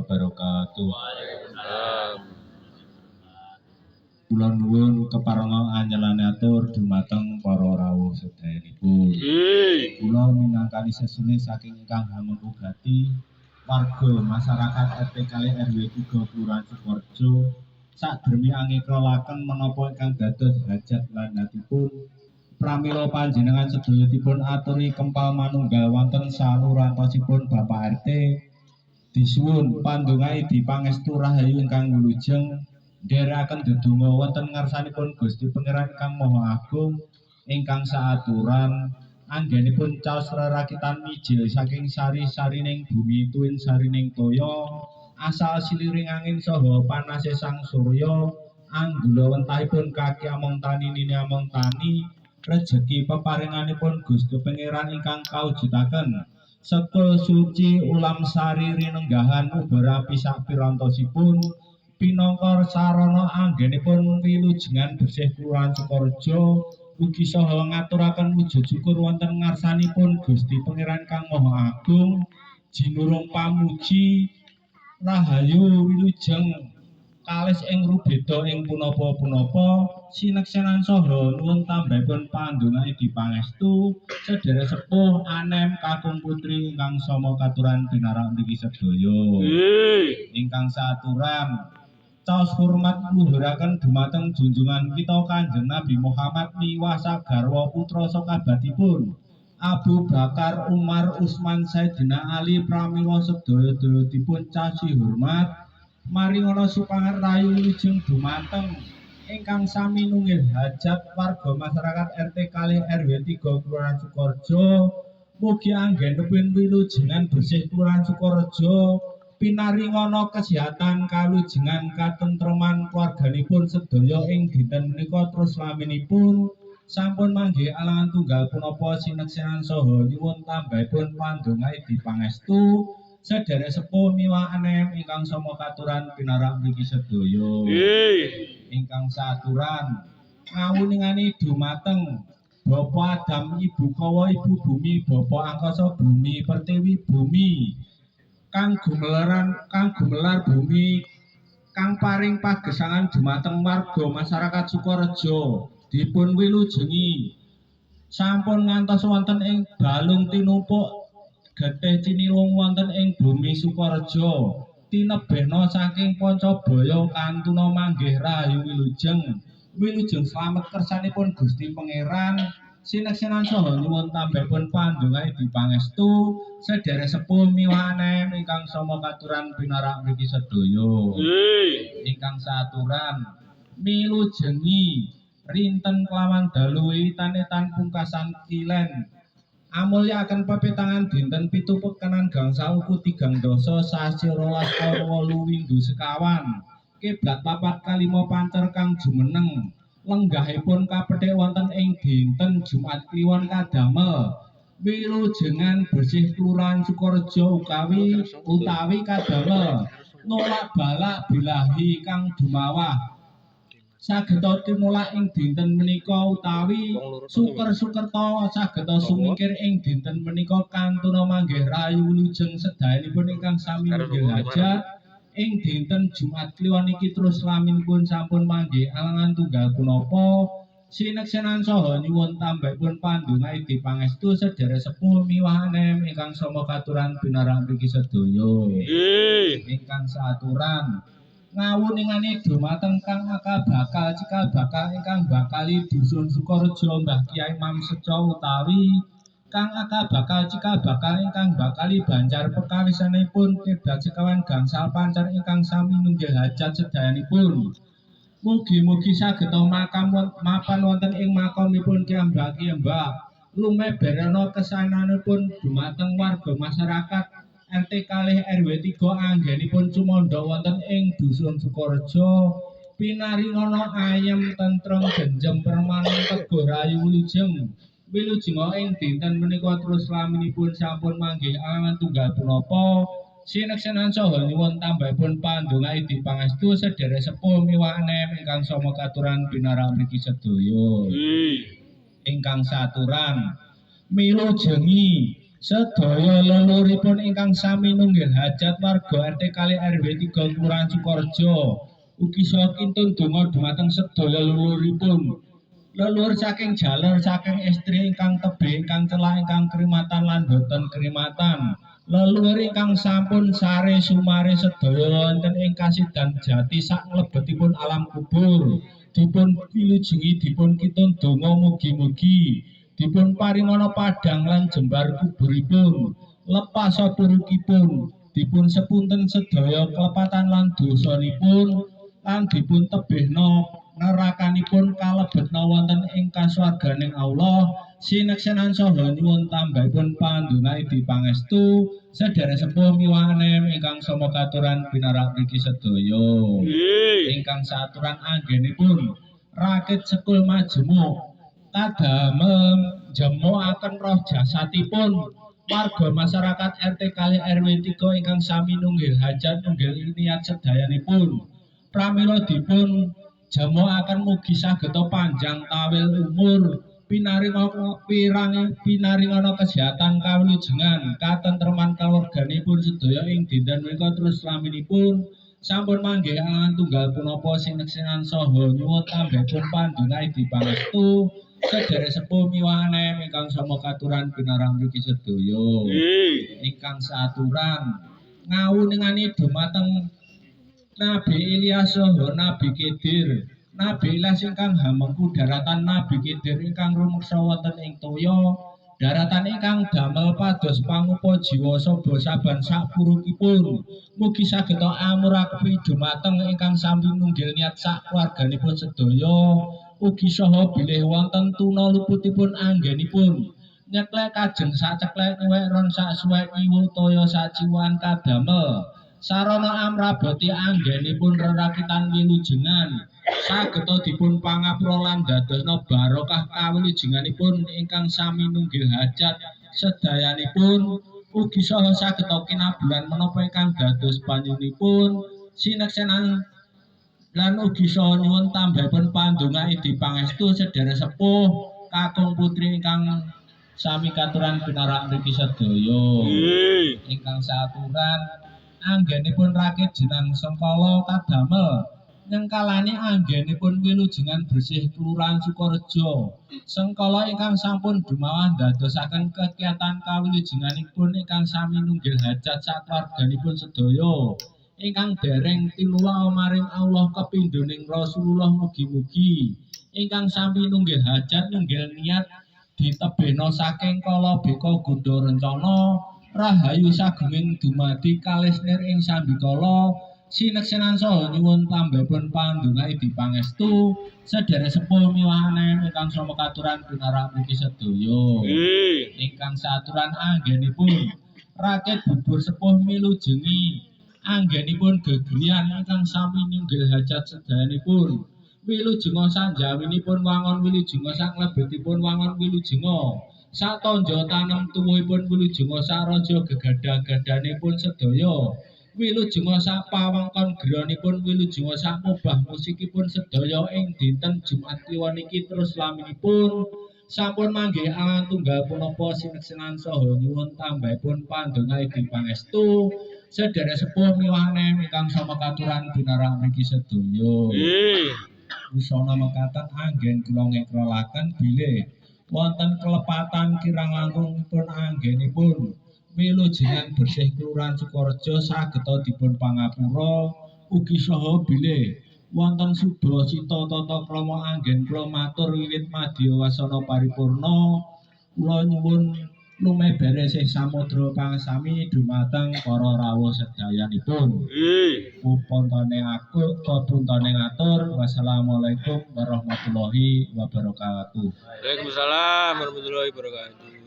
wabarakatuh. Waalaikumsalam. Kula nuwun keparenga anyelane atur dumateng para rawuh sedayanipun. Kula minangkani sesune saking ingkang hamengkugati warga masyarakat RT kalih RW 3 Kelurahan Sukorejo sakdermi angikolaken menapa ingkang dados hajat lan natipun pramila panjenengan sedayatipun aturi kempal manunggal wonten salurantosipun Bapak RT disuwun pandongai dipangestu rahayu ingkang wilujeng nderekaken dedonga wonten ngarsanipun Gusti Pangeran ingkang Maha Agung ingkang saaturan anggenipun caos rerakitan mijil saking sari-sarining bumi tuwin sarining toya asal siliring angin saha panase sang surya anggula wentahipun kaki among tani nini among tani rejeki peparinganipun Gusti Pangeran ingkang kawujudaken sekul suci ulam sari rinenggahan ubara pisak pirantosipun pinangka sarana anggenipun wilujengan bersih Kelurahan Sukorejo ugi saha ngaturaken wujud syukur wonten ngarsanipun Gusti Pangeran kang Maha Agung jinurung pamuji rahayu wilujeng kalis ing rubeda ing punapa-punapa sineksenan saha nuwun tambahipun pandongae dipangestu sedherek sepuh anem kakung putri ingkang sama katuran pinarak niki sedaya ingkang saaturan caos hormat luhuraken dumateng junjungan kita Kanjeng Nabi Muhammad miwah sagarwa putra sakabatipun Abu Bakar Umar Utsman Sayyidina Ali pramila sedaya-dayatipun caci hormat maringana supangat rayu wilujeng dumateng ingkang sami nunggil hajat warga masyarakat RT kalih RW 3 Kelurahan Sukorejo mugi anggenipun wilujengan bersih Kelurahan Sukorejo pinaringana kesehatan kalujengan katentreman keluarganipun sedaya ing dinten menika terus laminipun sampun manggih alangan tunggal punapa sineksenan saha nyuwun tambahipun pandongae dipangestu sedherek sepuh miwah anem ingkang sama katuran pinarak mriki sedaya ingkang saaturan ngawuningani dumateng Bapak Adam Ibu Kawa Ibu Bumi Bapak Angkasa Bumi Pertiwi Bumi kang gumelar bumi kang paring pagesangan dumateng warga masyarakat Sukorejo dipun wilujengi sampun ngantos wonten ing balung tinumpuk getih cinilung wonten ing bumi Sukorejo tinebehna saking Pancabaya kantuna manggih rahayu wilujeng slamet kersanipun Gusti Pangeran sineksenan saha nyuwun tambahipun pandongae dipangestu sedherek sepuh miwah anem ingkang sama katuran pinarak mriki sedaya ingkang saaturan milujengi rinten kelawan dalu wiwitan pungkasan kilen amulyaken pepetangan dinten 7 pekanan gangsal uku 3 dasa sasi 12 taun 8 windu sekawan kiblat 4 kali 5 pancer kang jumeneng lenggahipun kapethik wonten ing dinten Jumat Kliwon kadamel wilujengan bersih Kelurahan Sukorejo utawi kadamel nolak balak bilahi kang dumawah sageta tinulak ing dinten menika utawi suker-sukerta sageta sumingkir ing dinten menika kantuna manggih rahayu wilujeng sedayanipun ingkang sami nunggil hajat ing dinten Jumat Kliwon iki terus laminipun sampun manggih alangan tunggal punapa sineksenan saha nyuwun tambahipun pandongae dipangestu sedherek sepuh miwah anem ingkang sama katuran pinarak mriki sedaya ingkang saaturan ngawuningane dumateng kang bakal cikal bakal ingkang bakali dusun Sukorejo Mbah Kyai Mam Seco utawi kang bakal cikal bakal ingkang bakali banjar pekawisanipun kiblat sekawan gangsal pancer ingkang sami nunggil hajat sedayanipun mugi-mugi sageta mapan wonten ing makamipun Kyambak lumeberana kesananipun dumateng warga masyarakat RT kalih RW 3 anggenipun sumandha wonten ing dusun Sukorejo pinaringana ayem tentrem genjem permanen teguh rayu wilujeng ing dinten menika terus laminipun sampun manggih alangan tunggal punapa sineksenan saha nyuwun tambahipun pandongae dipangestu sedherek sepuh miwah anem ingkang sama katuran pinarak mriki sedaya ingkang saaturan milujengi Sedaya leluhuripun ingkang sami nunggil hajat warga RT kali RW 3 Kelurahan Sukorejo ugi saha kintun donga dumateng sedaya leluhuripun. Leluhur saking jalur saking istri ingkang tebih ingkang celah ingkang krimatan lan boten krimatan. Leluhur ingkang sampun sare sumare sedaya wonten ing kasidan jati sak mlebetipun alam kubur. Dipun wilujengi dipun kitun donga mugi-mugi dipun paringana padhang lan jembar kuburipun lepas purukipun dipun sepunten sedaya kelepatan lan dosanipun lan dipun tebihna nerakanipun kalebetna wonten ing kasuwarganing Allah sineksenan saha nyuwun tambahipun pandonga dipangestu sedherek sepuh miwanem ingkang sama katuran pinarak mriki sedaya ingkang saturan anggenipun rakit sekul majemuk kadamel jemuaken roh jasatipun warga masyarakat RT kali RW 3 ingkang sami nunggil hajat nunggil niat sedayanipun pramila dipun jemuaken mugi sageta panjang tawil umur pinaringana kesehatan kawilujengan katentreman kaluwarganipun sedaya ing dinten menika terus laminipun sampun manggih angan tunggal punapa sineksenan saha nyuwun tambahipun pandonga dipangestu sedherek sepuh miwanem ingkang sama katuran pinarang mriki sedaya ingkang saturan ngawuningani dumateng Nabi Ilyas saha Nabi Khidir. Nabi Ilyas ingkang hamengku daratan Nabi Khidir ingkang rumeksa wonten ing toya daratan ingkang damel pados pangupa jiwa saba saban sapurukipun mugi sageta amurakepi dumateng ingkang sami nunggil niat sak keluarganipun sedaya ugi saha bilih wonten tuna luputipun anggenipun nyeklek kajeng saceklek niwek ron sak suwek iwu toya saciwan kadamel sarana amraboti anggenipun rerakitan wilujengan sageta dipun pangapura lan dadosna barokah kawilujenganipun ingkang sami nunggil hajat sedayanipun ugi saha sageta kinabulan menapa ingkang dados panyunipun sineksenan lan ugi saha nyuwun tambahipun pandonga dipangestu sedherek sepuh kakung putri ingkang sami katuran pinarak mriki sedaya ingkang saturan anggenipun rakit jenang sengkala kadamel nyengkalani anggenipun wilujengan bersih Kelurahan Sukorejo sengkala ingkang sampun dumawan dadosaken kegiatan kawilujenganipun ingkang sami nunggil hajat sakeluarganipun sedaya ingkang dereng tinula maring Allah kepindhoning Rasulullah mugi-mugi ingkang sami nunggil hajat nunggil niat ditebihna saking kala beka gudha rencana rahayu sagunging dumadi kalisnir ing sambikala sineksenan saha nyuwun tambahipun pandonga dipangestu sedherek sepuh miwahanen ingkang sama katuran pinarak mriki sedaya ingkang saturan anggenipun rakit bubur sepuh milujengi anggenipun gegriyan ingkang sami ninggil hajat sedayanipun wilujenga sanjawinipun wangun wilujenga saklebetipun wangun wilujenga satonja tanem tuwuhipun wilujenga saraja gegadah-gadahanipun sedaya wilujenga sapawengkon granipun wilujenga samubah musikipun sedaya ing dinten Jumat kliwon niki terus laminipun sampun manggih angan tunggal punapa sineksenan saha nyuwun tambahipun pandonga dipangestu sedherek sepuh miwahanem ingkang sama katuran binarak mriki sedaya Wusana mekaten anggen kula ngekrolaken bilih wonten kelepatan kirang langkungipun anggenipun wilujengan bersih Kelurahan Sukorejo sageta dipun pangapura ugi saha bilih wonten Suda Cita Tata Krama anggen kula matur wiwit madya wasana paripurna kula nyuwun lumebere sih samudra pangsami dumateng para rawuh sedayanipun. Puntane aku puntane ngatur wassalamualaikum warahmatullahi wabarakatuh. Waalaikumsalam warahmatullahi wabarakatuh.